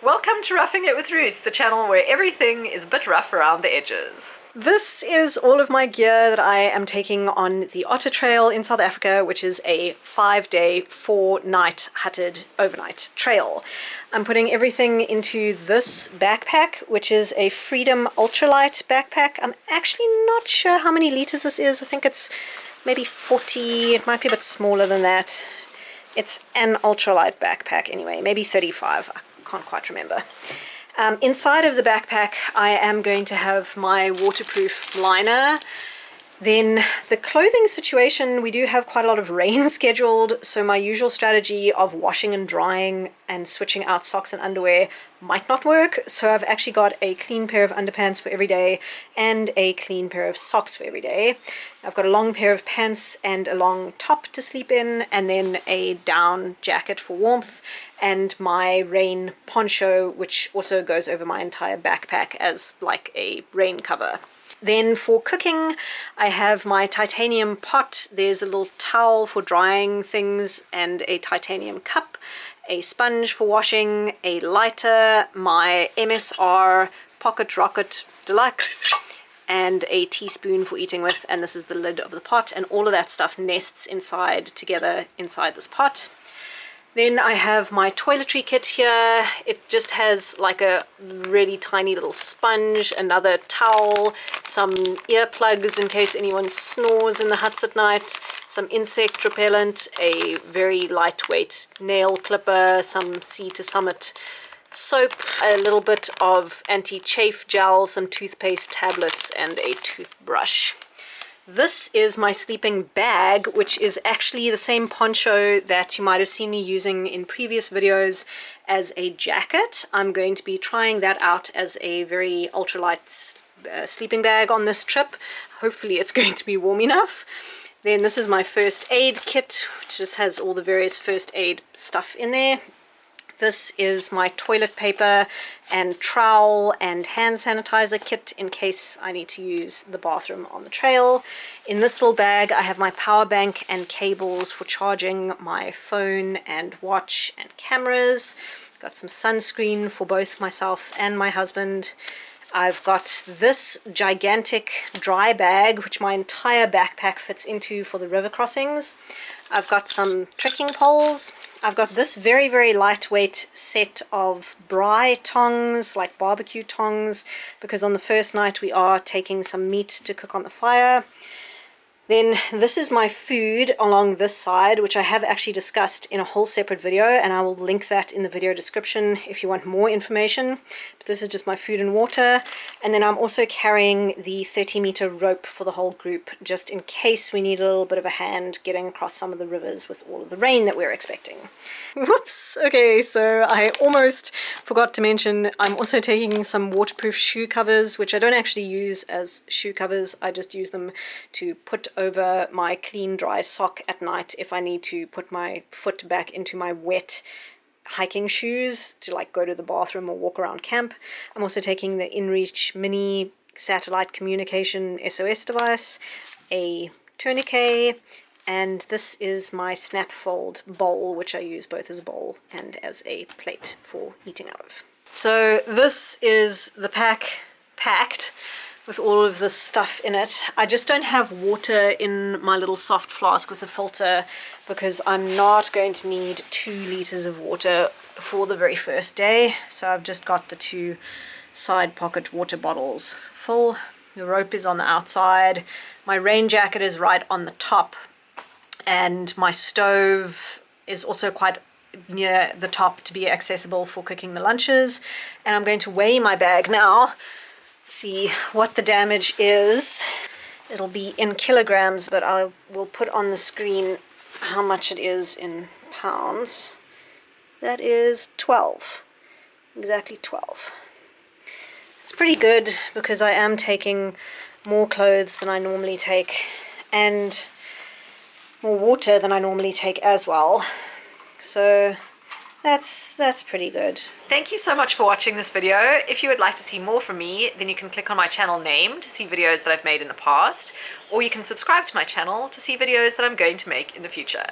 Welcome to Roughing It with Ruth, the channel where everything is a bit rough around the edges. This is all of my gear that I am taking on the Otter Trail in South Africa, which is a 5-day, 4-night hutted overnight trail. I'm putting everything into this backpack, which is a Freedom Ultralight backpack. I'm actually not sure how many liters this is. I think it's maybe 40, it might be a bit smaller than that. It's an ultralight backpack anyway, maybe 35. Can't quite remember. Inside of the backpack I am going to have my waterproof liner. Then the clothing situation, we do have quite a lot of rain scheduled, so my usual strategy of washing and drying and switching out socks and underwear might not work. So I've actually got a clean pair of underpants for every day and a clean pair of socks for every day. I've got a long pair of pants and a long top to sleep in, and then a down jacket for warmth, and my rain poncho, which also goes over my entire backpack as like a rain cover. Then for cooking, I have my titanium pot. There's a little towel for drying things and a titanium cup, a sponge for washing, a lighter, my MSR Pocket Rocket Deluxe, and a teaspoon for eating with, and this is the lid of the pot, and all of that stuff nests together inside this pot. Then I have my toiletry kit here. It just has like a really tiny little sponge, another towel, some earplugs in case anyone snores in the huts at night, some insect repellent, a very lightweight nail clipper, some Sea to Summit soap, a little bit of anti-chafe gel, some toothpaste tablets, and a toothbrush. This is my sleeping bag, which is actually the same poncho that you might have seen me using in previous videos as a jacket. I'm going to be trying that out as a very ultralight sleeping bag on this trip. Hopefully it's going to be warm enough. Then this is my first aid kit, which just has all the various first aid stuff in there. This is my toilet paper and trowel and hand sanitizer kit in case I need to use the bathroom on the trail. In this little bag I have my power bank and cables for charging my phone and watch and cameras. Got some sunscreen for both myself and my husband. I've got this gigantic dry bag which my entire backpack fits into for the river crossings. I've got some trekking poles. I've got this very, very lightweight set of braai tongs, like barbecue tongs, because on the first night we are taking some meat to cook on the fire. Then this is my food along this side, which I have actually discussed in a whole separate video, and I will link that in the video description if you want more information. But this is just my food and water. And then I'm also carrying the 30-meter rope for the whole group, just in case we need a little bit of a hand getting across some of the rivers with all of the rain that we're expecting. Whoops! Okay, so I almost forgot to mention I'm also taking some waterproof shoe covers, which I don't actually use as shoe covers. I just use them to put over my clean dry sock at night if I need to put my foot back into my wet hiking shoes to like go to the bathroom or walk around camp. I'm also taking the InReach mini satellite communication SOS device, a tourniquet, and this is my Snapfold bowl, which I use both as a bowl and as a plate for eating out of. So this is the pack packed with all of this stuff in it. I just don't have water in my little soft flask with a filter because I'm not going to need 2 liters of water for the very first day. So I've just got the 2 side pocket water bottles full. The rope is on the outside. My rain jacket is right on the top, and my stove is also quite near the top to be accessible for cooking the lunches. And I'm going to weigh my bag now, see what the damage is. It'll be in kilograms, but I will put on the screen how much it is in pounds. That is 12, exactly 12. It's pretty good because I am taking more clothes than I normally take and more water than I normally take as well. So that's pretty good. Thank you so much for watching this video. If you would like to see more from me, then you can click on my channel name to see videos that I've made in the past, or you can subscribe to my channel to see videos that I'm going to make in the future.